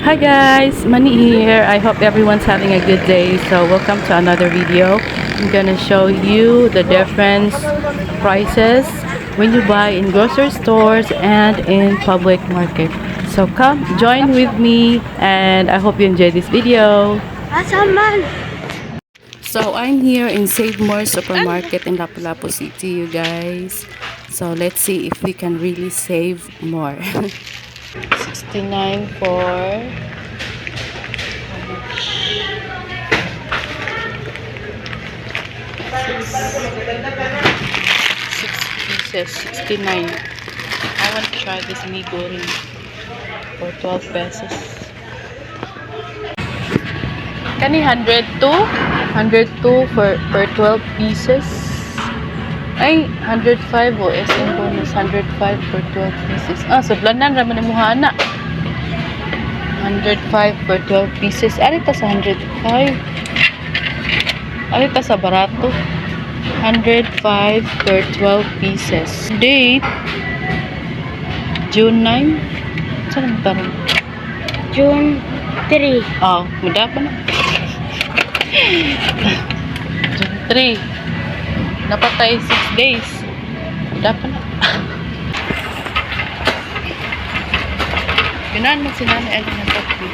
Hi guys, Mani here. I hope everyone's having a good day. So welcome to another video. I'm gonna show you the difference prices when you buy in grocery stores and in public market. So come join with me and I hope you enjoy this video. So I'm here in Save More Supermarket in Lapu-Lapu City, you guys. So let's see if we can really save more. 69 for 69. I want to try this magur for 12 pesos. Kani 102 per 12 pieces. Ay, 105 o SM bonus 105 per 12 pieces. Ah, sudlanan raman ni muhana. 105 per 12 pieces. Ari ta sa 105. Ari ta sa barato. 105 per 12 pieces. Date June 9. Saan ba rin? June 3. Oh, muda pa na. June 3. Napatay 6 days. Muda pa na. Ganaan mo sinanay ang napatay.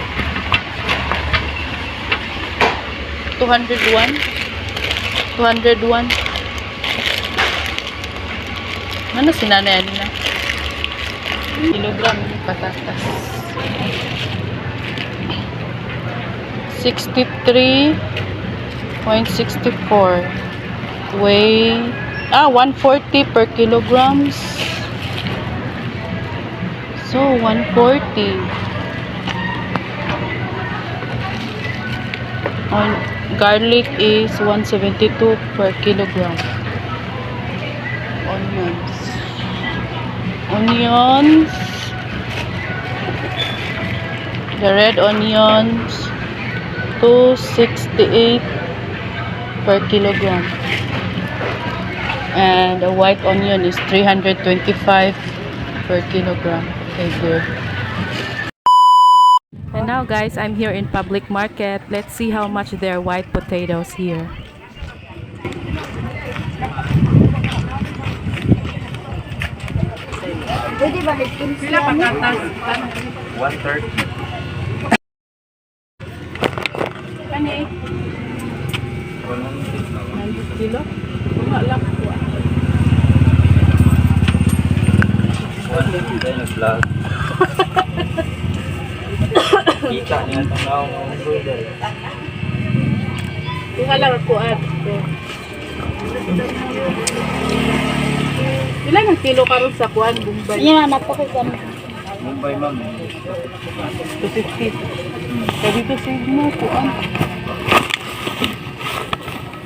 201. 201. Ano sinanay na? Kilogram ng patatas. 63.64. Weigh 140 per kilograms. So 140 on garlic is 172 per kilogram. Onions, the red onions 268 per kilogram, and the white onion is 325 per kilogram. Okay, good. And now guys, I'm here in public market. Let's see how much their white potatoes here. Pwede ba nagpin sila? 130. Kani? 100 kilo? Bunga lang po. Nag-vlog. Kita niya itong naong burger. Bunga lang po at. Ilan ang kilo karon sa kuan Bombay? Yan, napakaganda. Mumbai, ma'am. 250. Kaya dito sa mo kuan.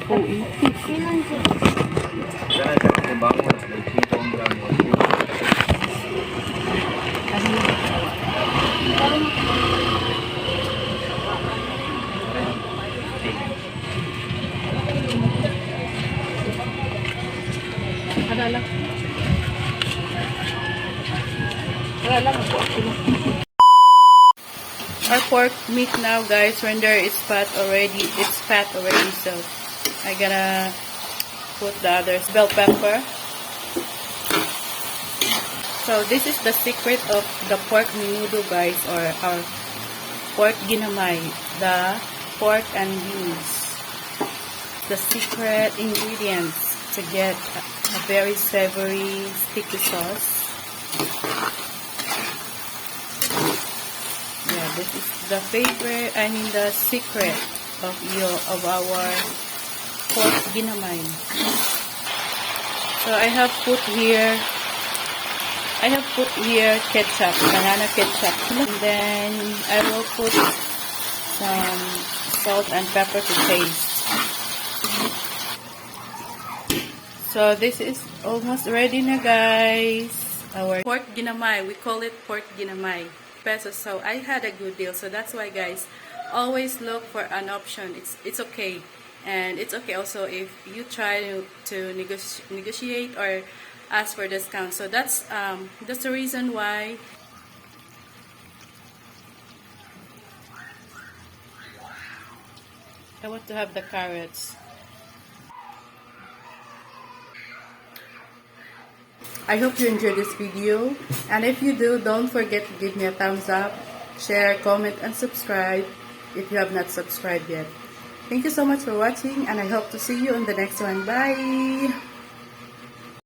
480. Sana siya kubangon. Like 5 gram. Ada lang. Ada lang po. Our pork meat now, guys, when there is fat already, so I gonna put the others. Bell pepper. So this is the secret of the pork menudo, guys, or our pork ginamay, the pork and beans. The secret ingredients to get a very savory sticky sauce. Yeah, this is the favorite, the secret of our pork ginamay. So I have put here ketchup, banana ketchup, and then I will put some salt and pepper to taste. So this is almost ready na, guys. Our pork ginamay, we call it pork ginamay pesos. So I had a good deal, so that's why, guys, always look for an option. It's okay, and it's okay also if you try to negotiate or ask for discount. So that's the reason why I want to have the carrots. I hope you enjoyed this video, and if you do, don't forget to give me a thumbs up, share, comment, and subscribe if you have not subscribed yet. Thank you so much for watching, and I hope to see you on the next one. Bye!